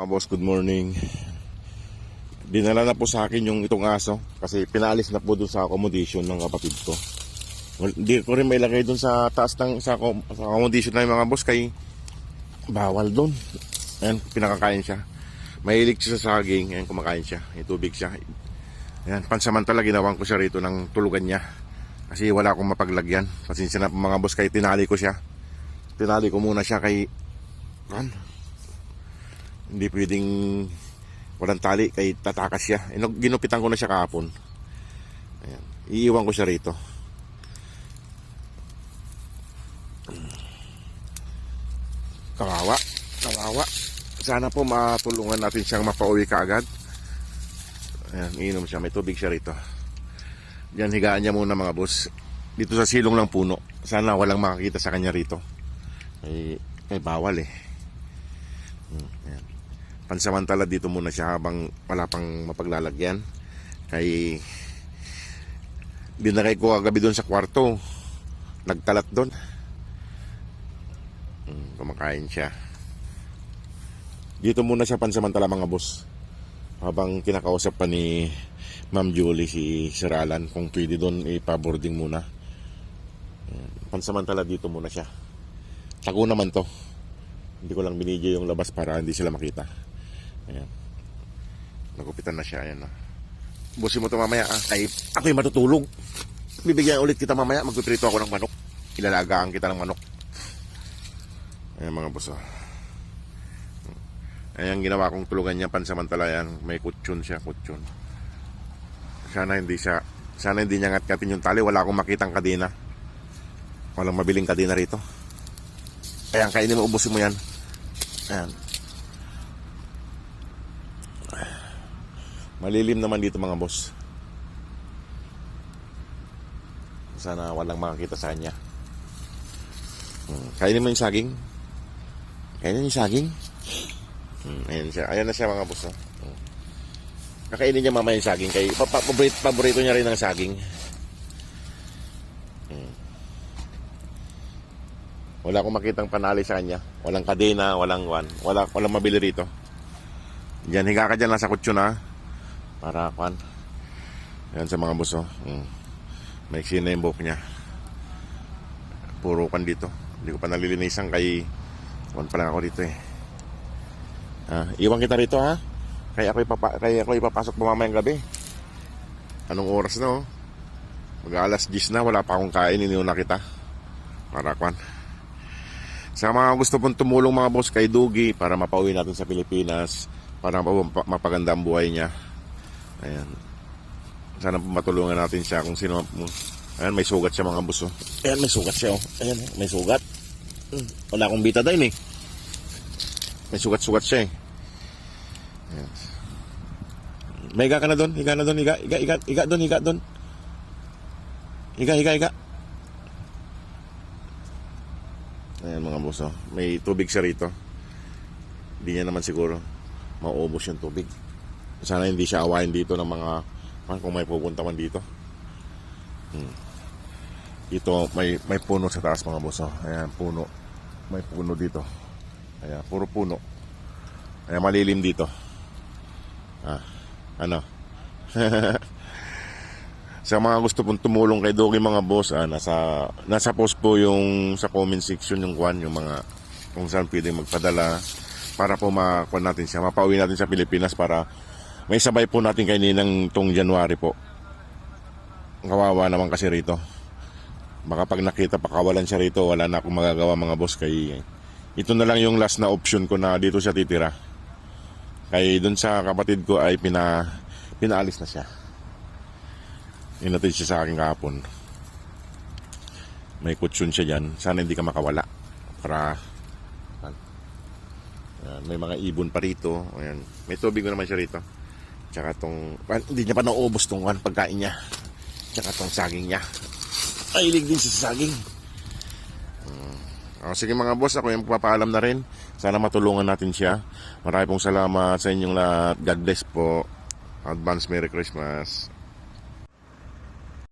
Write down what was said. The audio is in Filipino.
Mga boss, good morning. Dinala na po sa akin yung itong aso kasi pinaalis na po dun sa accommodation ng kapatid ko. Hindi ko rin may lagay dun sa taas ng sa accommodation na yung mga boss kay bawal dun. Ayan, pinakakain siya. Mahilig siya sa saging, ayan, kumakain siya. May tubig siya. Ayan, pansamantala ginawan ko siya rito ng tulugan niya. Kasi wala akong mapaglagyan. Pasensya na po mga boss, kay tinali ko siya. Tinali ko muna siya kay hindi pwedeng walang tali kay tatakas siya. Ginupitan ko na siya kahapon. Ayan. Iiwan ko siya rito. Kawawa. Kawawa. Sana po matulungan natin siyang mapauwi kaagad. Ayan, iinom siya. May tubig siya rito. Diyan, higaan niya muna mga boss. Dito sa silong ng puno. Sana walang makakita sa kanya rito. May bawal eh. Ayan. Pansamantala dito muna siya habang wala pang mapaglalagyan. Kay dinakay ko kagabi doon sa kwarto. Nagkalat doon. Kumakain siya. Dito muna siya pansamantala mga boss. Habang kinakausap pa ni Ma'am Julie si Sir Alan kung pwede doon ipa-boarding muna. Pansamantala dito muna siya. Tago naman to. Hindi ko lang binidyo yung labas para hindi sila makita. Ayan. Nagupitan na siya. Ayan na. Busin mo ito mamaya. Kay ako'y matutulog. Bibigyan ulit kita mamaya. Magpiprito ako ng manok. Ilalagaan kita ng manok. Ayan mga boss. Ayan ginawa kong tulugan niya pansamantala yan. May kutsyon siya. Kutsyon. Sana hindi niya ngat-ngatin yung tali. Wala akong makitang kadena. Walang mabiling kadena rito. Ayan, kainin mo, ubusin mo yan. Ayan. Malilim naman dito mga boss. Sana walang makakita sa kanya. Kainin mo yung saging. Kainin yung saging. Ayan siya. Ayan na siya mga boss. Kakainin niya mamaya yung saging. Kay paborito niya rin ng saging. Wala akong makitang panali sa kanya. Walang kadena, walang mabili rito. Diyan, higa ka dyan lang sa kutsyon ha. Para kwan. Yan sa mga buso. May eksena yung buhok niya. Puro kan dito. Hindi ko pa nalilinisan kay kwan pa lang ako dito eh. Iwan kita rito ha. Kaya ako ipapasok mamayang gabi. Anong oras na oh? Mag-alas 10 na. Wala pa akong kain. Iniuna kita. Para kwan. Sa mga gusto pong tumulong mga boss kay Dugi para mapauwi natin sa Pilipinas, para mapaganda ang buhay niya. Ayan. Sana matulungan natin siya kung sino. Ayan, may sugat siya mga boss. Ayan, may sugat siya. Ayan, may sugat. Wala akong betadine eh. May sugat-sugat siya eh. Ayan. May higa ka na doon. Higa na doon. Higa doon. Higa doon. Higa. Ayan mga boss, may tubig siya rito. Hindi niya naman siguro mauubos yung tubig. Sana hindi siya awayin dito ng mga kung may pupunta man dito. Ito may puno sa taas mga boss. Ayan, puno. May puno dito. Ayan, puro puno. Ayan, malilim dito. Ano? Sa mga gusto pong tumulong kay Dogi mga boss, nasa post po yung sa comment section yung mga kung saan pwede magpadala para po makuha natin siya, mapauwi natin sa Pilipinas para may sabay po natin kay Ninang tong January po. Kawawa naman kasi rito. Baka pag nakita pakawalan siya rito, wala na akong magagawa mga boss, kay ito na lang yung last na option ko na dito siya titira. Kay dun sa kapatid ko ay pinaalis na siya. Inatid siya sa akin kahapon. May kutsyon siya dyan. Sana hindi ka makawala. Para may mga ibon pa rito. Ayan. May tubig naman siya rito. Tsaka tong hindi niya pa naubos tong pagkain niya. Tsaka tong saging niya. Mahilig din siya sa saging. Sige mga boss, ako yung papaalam na rin. Sana matulungan natin siya. Maraming pong salamat sa inyong lahat. God bless po. Advance Merry Christmas.